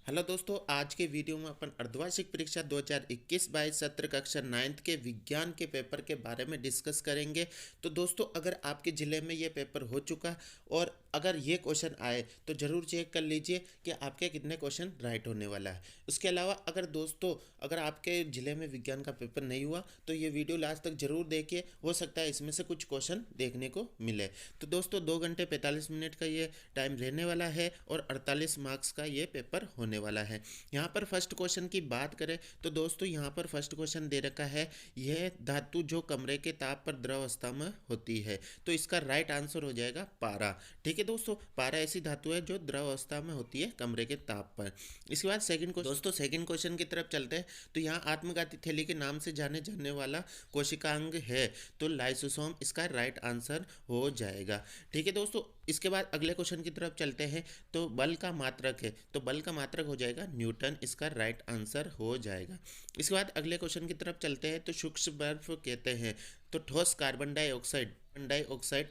Hello दोस्तों, आज के वीडियो में अपन अर्धवार्षिक परीक्षा 2021-22 सत्र कक्षा 9th के विज्ञान के पेपर के बारे में डिस्कस करेंगे। तो दोस्तों, अगर आपके ज़िले में ये पेपर हो चुका और अगर ये क्वेश्चन आए तो ज़रूर चेक कर लीजिए कि आपके कितने क्वेश्चन राइट होने वाला है। उसके अलावा अगर आपके ज़िले में विज्ञान का पेपर नहीं हुआ तो ये वीडियो लास्ट तक ज़रूर देखिए, हो सकता है इसमें से कुछ क्वेश्चन देखने को मिले। तो दोस्तों, 2 घंटे 45 मिनट का ये टाइम रहने वाला है और 48 मार्क्स का ये पेपर होने वाला है। यहाँ पर फर्स्ट क्वेश्चन की बात करें तो दोस्तों, यहाँ पर फर्स्ट क्वेश्चन दे रखा है, यह धातु जो कमरे के ताप पर द्रव अवस्था में होती है। तो इसका राइट आंसर हो जाएगा पारा। ठीक है दोस्तों, पारा ऐसी धातु है जो द्रव अवस्था में होती है कमरे के ताप पर। इसके बाद सेकंड क्वेश्चन की तरफ चलते हैं। तो यहाँ आत्मघाती थैली के नाम से जाने जाने वाला कोशिकांग है, तो लाइसोसोम इसका राइट आंसर हो जाएगा। ठीक है दोस्तों, इसके बाद अगले क्वेश्चन की तरफ चलते हैं। तो बल का मात्रक है, तो बल का मात्रक हो जाएगा न्यूटन, इसका राइट आंसर हो जाएगा। इसके बाद अगले क्वेश्चन की तरफ चलते हैं। तो सूक्ष्म बर्फ कहते हैं, तो ठोस कार्बन डाइऑक्साइड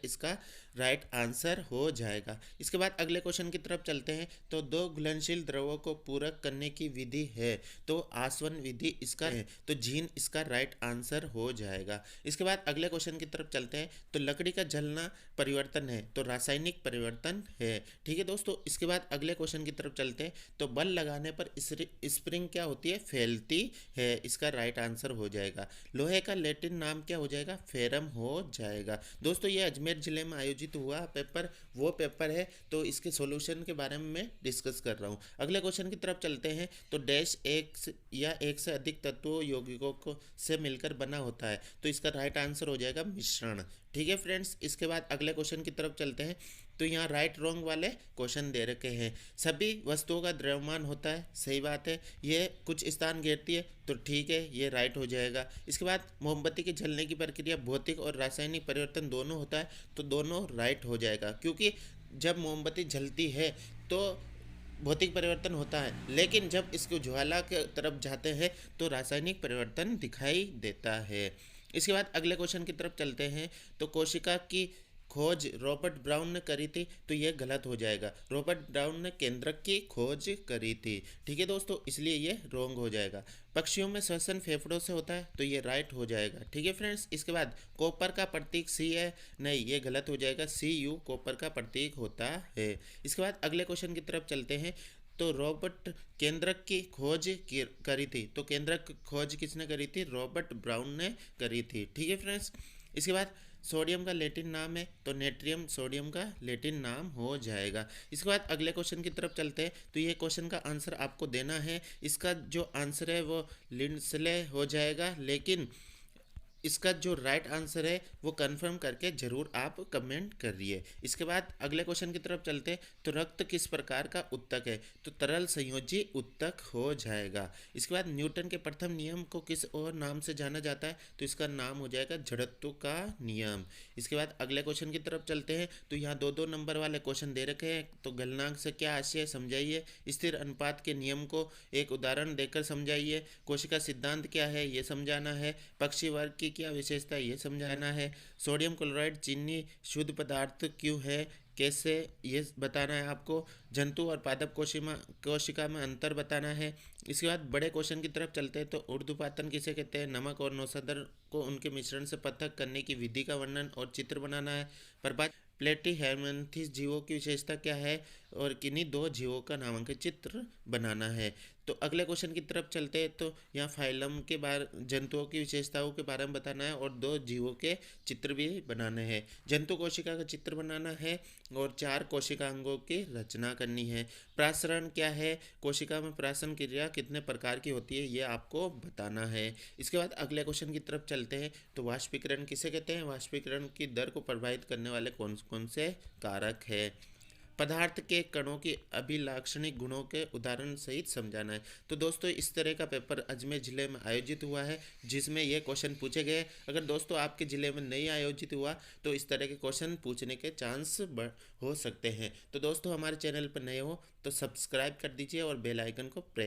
इसका राइट आंसर हो जाएगा। इसके बाद अगले क्वेश्चन की तरफ चलते हैं। तो दो घुलनशील द्रवों को पूरक करने की विधि है, तो आसवन विधि इसका है, तो जीन इसका राइट आंसर हो जाएगा। इसके बाद अगले क्वेश्चन की तरफ चलते हैं। तो लकड़ी का जलना परिवर्तन है, तो रासायनिक परिवर्तन है। ठीक है दोस्तों, इसके बाद अगले क्वेश्चन की तरफ चलते हैं। तो बल लगाने पर स्प्रिंग क्या होती है, फैलती है, इसका राइट आंसर हो जाएगा। लोहे का लैटिन नाम क्या हो जाएगा, फेरम हो जाएगा। दोस्तों, ये अजमेर जिले में आयोजित हुआ पेपर वो पेपर है, तो इसके सॉल्यूशन के बारे में मैं डिस्कस कर रहा हूँ। अगले क्वेश्चन की तरफ चलते हैं। तो डैश एक से अधिक तत्वों यौगिकों को से मिलकर बना होता है, तो इसका राइट आंसर हो जाएगा मिश्रण। ठीक है फ्रेंड्स, इसके बाद अगले क्वेश्चन की तरफ चलते हैं। तो यहाँ राइट रॉन्ग वाले क्वेश्चन दे रखे हैं। सभी वस्तुओं का द्रव्यमान होता है, सही बात है। ये कुछ स्थान घेरती है, तो ठीक है, ये राइट हो जाएगा। इसके बाद मोमबत्ती के जलने की प्रक्रिया भौतिक और रासायनिक परिवर्तन दोनों होता है, तो दोनों राइट हो जाएगा, क्योंकि जब मोमबत्ती जलती है तो भौतिक परिवर्तन होता है, लेकिन जब इसको ज्वाला के तरफ जाते हैं तो रासायनिक परिवर्तन दिखाई देता है। इसके बाद अगले क्वेश्चन की तरफ चलते हैं। तो कोशिका की खोज रॉबर्ट ब्राउन ने करी थी, तो यह गलत हो जाएगा। रॉबर्ट ब्राउन ने केंद्रक की खोज करी थी। ठीक है दोस्तों, इसलिए ये रॉन्ग हो जाएगा। पक्षियों में श्वसन फेफड़ों से होता है, तो ये राइट हो जाएगा। ठीक है फ्रेंड्स, इसके बाद कॉपर का प्रतीक सी है, नहीं, ये गलत हो जाएगा। Cu कॉपर का प्रतीक होता है। इसके बाद अगले क्वेश्चन की तरफ चलते हैं। तो रॉबर्ट केंद्रक की खोज करी थी, तो केंद्रक खोज किसने करी थी, रॉबर्ट ब्राउन ने करी थी। ठीक है फ्रेंड्स, इसके बाद सोडियम का लैटिन नाम है, तो नेट्रियम सोडियम का लैटिन नाम हो जाएगा। इसके बाद अगले क्वेश्चन की तरफ चलते हैं। तो ये क्वेश्चन का आंसर आपको देना है, इसका जो आंसर है वो लिंडस्ले हो जाएगा, लेकिन इसका जो राइट आंसर है वो कंफर्म करके जरूर आप कमेंट करिए। इसके बाद अगले क्वेश्चन की तरफ चलते हैं। तो रक्त किस प्रकार का उत्तक है, तो तरल संयोजी उत्तक हो जाएगा। इसके बाद न्यूटन के प्रथम नियम को किस और नाम से जाना जाता है, तो इसका नाम हो जाएगा जड़त्व का नियम। इसके बाद अगले क्वेश्चन की तरफ चलते हैं। तो यहाँ 2-2 नंबर वाले क्वेश्चन दे रखे हैं। तो गलनांक से क्या आशय समझाइए, स्थिर अनुपात के नियम को एक उदाहरण देकर समझाइए, कोशिका सिद्धांत क्या है ये समझाना है, पक्षी वर्ग की क्या विशेषता ये समझाना है, सोडियम क्लोराइड चीनी शुद्ध पदार्थ क्यों है, कैसे ये बताना है आपको, जंतु और पादप कोशिका में अंतर बताना है। इसके बाद बड़े क्वेश्चन की तरफ चलते हैं। तो ऊर्ध्वपातन किसे कहते हैं, नमक और नौशद्र को उनके मिश्रण से पृथक करने की विधि का वर्णन और चित्र बनाना है। प्रभात प्लेटीहेल्मिन्थस जीवों की विशेषता क्या है, और किन्हीं 2 जीवों का नामांकित चित्र बनाना है। तो अगले क्वेश्चन की तरफ चलते हैं। तो यहाँ फाइलम के बारे जंतुओं की विशेषताओं के बारे में बताना है और 2 जीवों के चित्र भी बनाने हैं। जंतु कोशिका का चित्र बनाना है और 4 कोशिका अंगों की रचना करनी है। प्रासरण क्या है, कोशिका में प्राशन क्रिया कितने प्रकार की होती है, ये आपको बताना है। इसके बाद अगले क्वेश्चन की तरफ चलते हैं। तो वाष्पीकरण किसे कहते हैं, वाष्पीकरण की दर को प्रभावित करने वाले कौन कौन से कारक है। पदार्थ के कणों की अभिलाक्षणिक गुणों के उदाहरण सहित समझाना है। तो दोस्तों, इस तरह का पेपर अजमेर जिले में आयोजित हुआ है, जिसमें ये क्वेश्चन पूछे गए। अगर दोस्तों आपके ज़िले में नहीं आयोजित हुआ तो इस तरह के क्वेश्चन पूछने के चांस हो सकते हैं। तो दोस्तों, हमारे चैनल पर नए हो तो सब्सक्राइब कर दीजिए और बेल आइकन को प्रेस